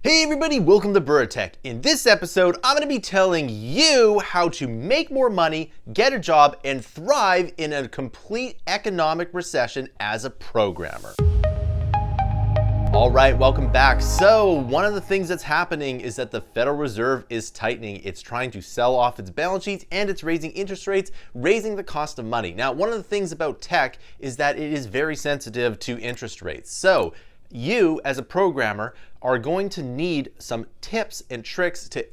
Hey everybody, welcome to Bura. In this episode, I'm going to be telling you how to make more money, get a job, and thrive in a complete economic recession as a programmer. All right, welcome back. So one of the things that's happening is that the Federal Reserve is tightening. It's trying to sell off its balance sheets and it's raising interest rates, raising the cost of money. Now, one of the things about tech is that it is very sensitive to interest rates. So you as a programmer are going to need some tips and tricks to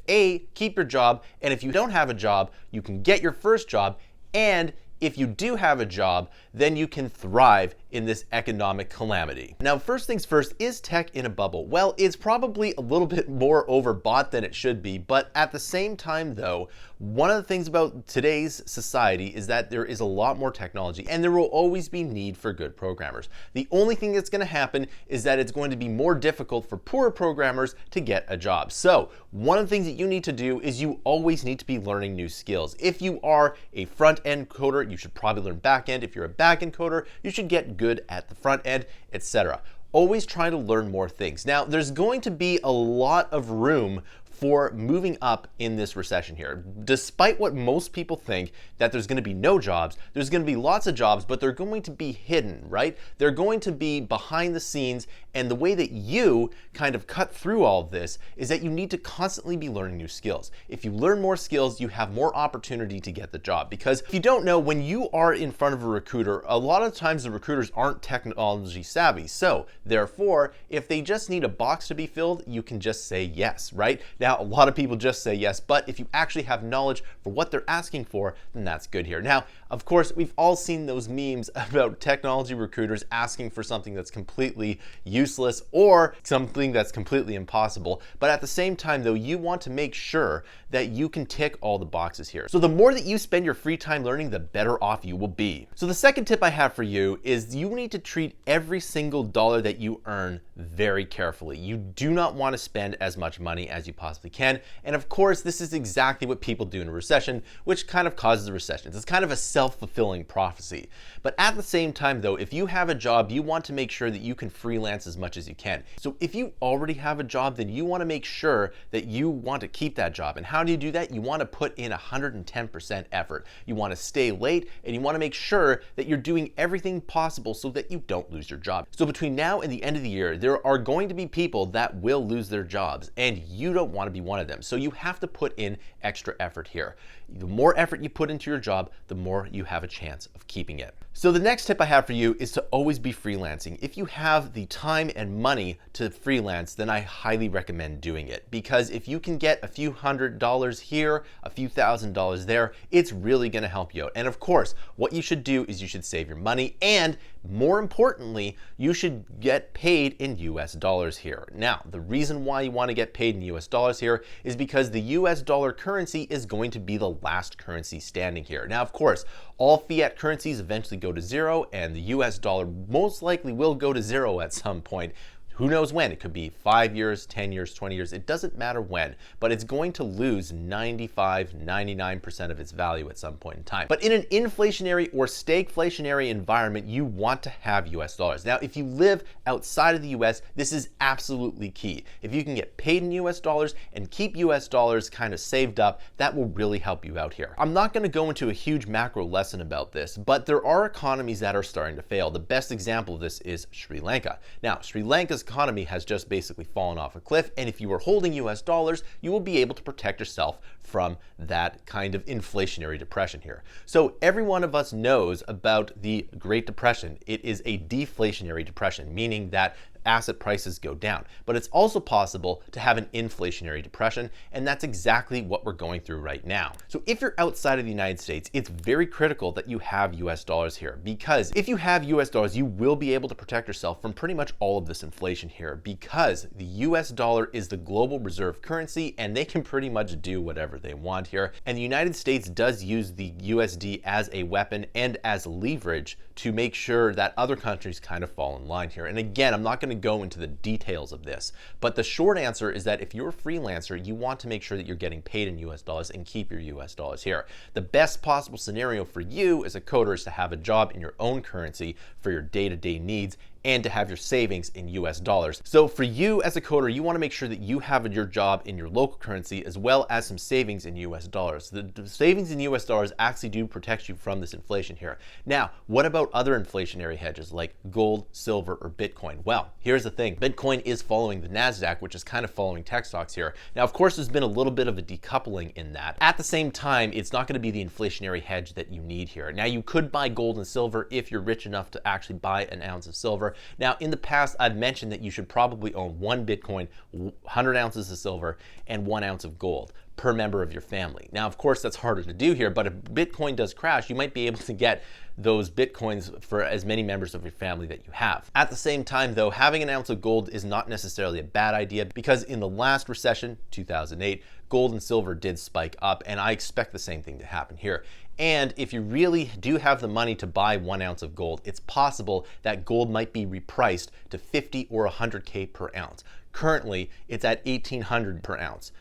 keep your job, and if you don't have a job, you can get your first job, and if you do have a job, then you can thrive in this economic calamity. Now, first things first, is tech in a bubble? Well, it's probably a little bit more overbought than it should be, but at the same time though, one of the things about today's society is that there is a lot more technology and there will always be need for good programmers. The only thing that's going to happen is that it's going to be more difficult for poorer programmers to get a job. So one of the things that you need to do is you always need to be learning new skills. If you are a front-end coder, you should probably learn back-end. If you're a back-end coder, you should get good at the front end, etc. Always try to learn more things. Now, there's going to be a lot of room for moving up in this recession here. Despite what most people think, that there's going to be no jobs, there's going to be lots of jobs, but they're going to be hidden, right? They're going to be behind the scenes, and the way that you kind of cut through all of this is that you need to constantly be learning new skills. If you learn more skills, you have more opportunity to get the job. Because if you don't know, when you are in front of a recruiter, a lot of times the recruiters aren't technology savvy. So therefore, if they just need a box to be filled, you can just say yes, right? Now, a lot of people just say yes, but if you actually have knowledge for what they're asking for, then that's good here. Now, of course, we've all seen those memes about technology recruiters asking for something that's completely useless or something that's completely impossible. But at the same time, though, you want to make sure that you can tick all the boxes here. So the more that you spend your free time learning, the better off you will be. So the second tip I have for you is you need to treat every single dollar that you earn very carefully. You do not want to spend as much money as you possibly can. And of course, this is exactly what people do in a recession, which kind of causes a recession. It's kind of a self-fulfilling prophecy. But at the same time though, if you have a job, you want to make sure that you can freelance as much as you can. So if you already have a job, then you want to make sure that you want to keep that job. And how do you do that? You want to put in 110% effort. You want to stay late, and you want to make sure that you're doing everything possible so that you don't lose your job. So between now and the end of the year, there are going to be people that will lose their jobs, and you don't want to be one of them. So you have to put in extra effort here. The more effort you put into your job, the more you have a chance of keeping it. So the next tip I have for you is to always be freelancing. If you have the time and money to freelance, then I highly recommend doing it, because if you can get a few $100s here, a few $1,000s there, it's really going to help you out. And of course, what you should do is you should save your money, and more importantly, you should get paid in US dollars here. Now, the reason why you want to get paid in US dollars here is because the US dollar currency is going to be the last currency standing here. Now, of course, all fiat currencies eventually go to zero, and the US dollar most likely will go to zero at some point. Who knows when? It could be 5 years, 10 years, 20 years. It doesn't matter when, but it's going to lose 95, 99% of its value at some point in time. But in an inflationary or stagflationary environment, you want to have US dollars. Now, if you live outside of the US, this is absolutely key. If you can get paid in US dollars and keep US dollars kind of saved up, that will really help you out here. I'm not going to go into a huge macro lesson about this, but there are economies that are starting to fail. The best example of this is Sri Lanka. Now, Sri Lanka's economy has just basically fallen off a cliff, and if you are holding US dollars, you will be able to protect yourself from that kind of inflationary depression here. So every one of us knows about the Great Depression. It is a deflationary depression, meaning that asset prices go down. But it's also possible to have an inflationary depression, and that's exactly what we're going through right now. So if you're outside of the United States, it's very critical that you have US dollars here, because if you have US dollars, you will be able to protect yourself from pretty much all of this inflation here, because the US dollar is the global reserve currency, and they can pretty much do whatever they want here. And the United States does use the USD as a weapon and as leverage to make sure that other countries kind of fall in line here. And again, I'm not going to go into the details of this, but the short answer is that if you're a freelancer, you want to make sure that you're getting paid in US dollars and keep your US dollars here. The best possible scenario for you as a coder is to have a job in your own currency for your day-to-day needs and to have your savings in US dollars. So for you as a coder, you want to make sure that you have your job in your local currency as well as some savings in US dollars. The savings in US dollars actually do protect you from this inflation here. Now, what about other inflationary hedges like gold, silver, or Bitcoin? Well, here's the thing. Bitcoin is following the NASDAQ, which is kind of following tech stocks here. Now, of course, there's been a little bit of a decoupling in that. At the same time, it's not going to be the inflationary hedge that you need here. Now, you could buy gold and silver if you're rich enough to actually buy an ounce of silver. Now, in the past, I've mentioned that you should probably own 1 Bitcoin, 100 ounces of silver, and 1 ounce of gold per member of your family. Now, of course, that's harder to do here, but if Bitcoin does crash, you might be able to get those Bitcoins for as many members of your family that you have. At the same time, though, having an ounce of gold is not necessarily a bad idea, because in the last recession, 2008, gold and silver did spike up, and I expect the same thing to happen here. And if you really do have the money to buy 1 ounce of gold, it's possible that gold might be repriced to 50 or 100K per ounce. Currently, it's at 1,800 per ounce.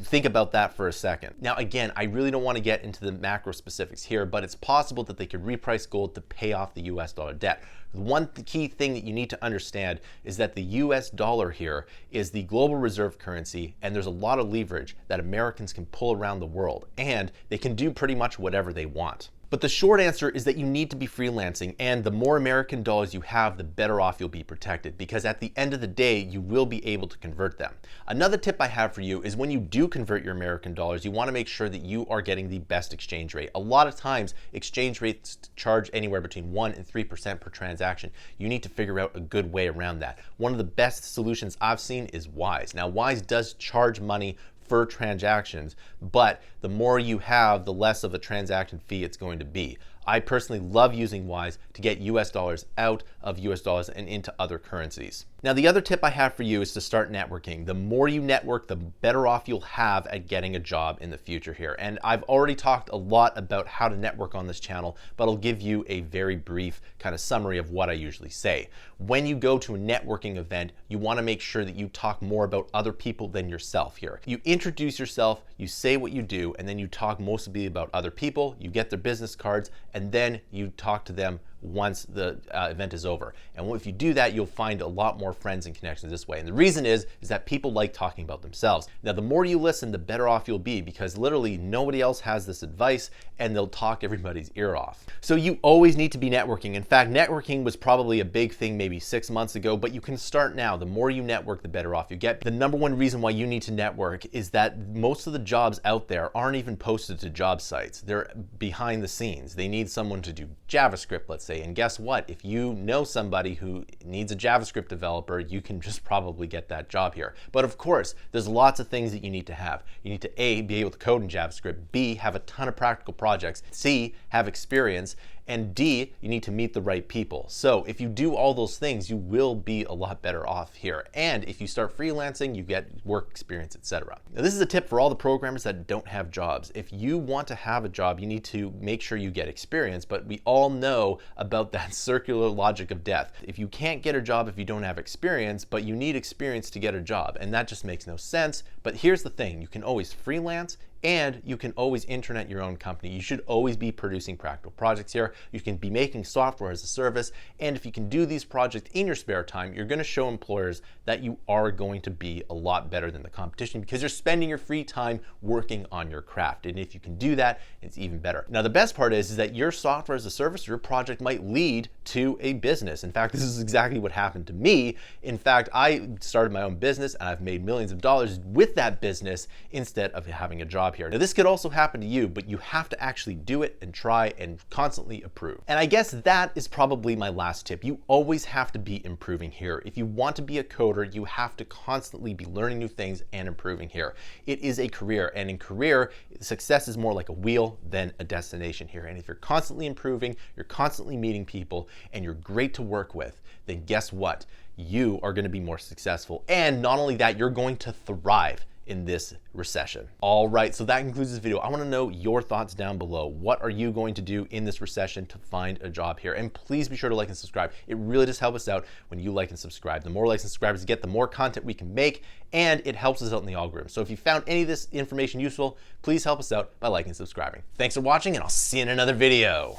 Think about that for a second. Now, again, I really don't want to get into the macro specifics here, but it's possible that they could reprice gold to pay off the US dollar debt. One key thing that you need to understand is that the US dollar here is the global reserve currency, and there's a lot of leverage that Americans can pull around the world, and they can do pretty much whatever they want. But the short answer is that you need to be freelancing, and the more American dollars you have, the better off you'll be protected, because at the end of the day, you will be able to convert them. Another tip I have for you is when you do convert your American dollars, you want to make sure that you are getting the best exchange rate. A lot of times, exchange rates charge anywhere between 1% and 3% per transaction. You need to figure out a good way around that. One of the best solutions I've seen is Wise. Now, Wise does charge money for transactions, but the more you have, the less of a transaction fee it's going to be. I personally love using Wise to get US dollars out of US dollars and into other currencies. Now, the other tip I have for you is to start networking. The more you network, the better off you'll have at getting a job in the future here. And I've already talked a lot about how to network on this channel, but I'll give you a very brief kind of summary of what I usually say. When you go to a networking event, you want to make sure that you talk more about other people than yourself here. You introduce yourself, you say what you do, and then you talk mostly about other people. You get their business cards, and then you talk to them once the event is over. And if you do that, you'll find a lot more friends and connections this way. And the reason is that people like talking about themselves. Now, the more you listen, the better off you'll be, because literally nobody else has this advice, and they'll talk everybody's ear off. So you always need to be networking. In fact, networking was probably a big thing maybe 6 months ago, but you can start now. The more you network, the better off you get. The number one reason why you need to network is that most of the jobs out there aren't even posted to job sites. They're behind the scenes. They need someone to do JavaScript, let's say. And guess what? If you know somebody who needs a JavaScript developer, you can just probably get that job here. But of course, there's lots of things that you need to have. You need to A, be able to code in JavaScript, B, have a ton of practical projects, C, have experience, and D, you need to meet the right people. So if you do all those things, you will be a lot better off here. And if you start freelancing, you get work experience, etc. Now, this is a tip for all the programmers that don't have jobs. If you want to have a job, you need to make sure you get experience, but we all know about that circular logic of death. If you can't get a job if you don't have experience, but you need experience to get a job, and that just makes no sense. But here's the thing, you can always freelance, and you can always internet your own company. You should always be producing practical projects here. You can be making software as a service, and if you can do these projects in your spare time, you're going to show employers that you are going to be a lot better than the competition, because you're spending your free time working on your craft. And if you can do that, it's even better. Now, the best part is that your software as a service, your project might lead to a business. In fact, this is exactly what happened to me. In fact, I started my own business, and I've made millions of dollars with that business instead of having a job here. Now, this could also happen to you, but you have to actually do it and try and constantly improve. And I guess that is probably my last tip. You always have to be improving here. If you want to be a coder, you have to constantly be learning new things and improving here. It is a career, and in career, success is more like a wheel than a destination here. And if you're constantly improving, you're constantly meeting people, and you're great to work with, then guess what? You are going to be more successful. And not only that, you're going to thrive in this recession. All right, so that concludes this video. I want to know your thoughts down below. What are you going to do in this recession to find a job here? And please be sure to like and subscribe. It really does help us out when you like and subscribe. The more likes and subscribers you get, the more content we can make, and it helps us out in the algorithm. So if you found any of this information useful, please help us out by liking and subscribing. Thanks for watching, and I'll see you in another video.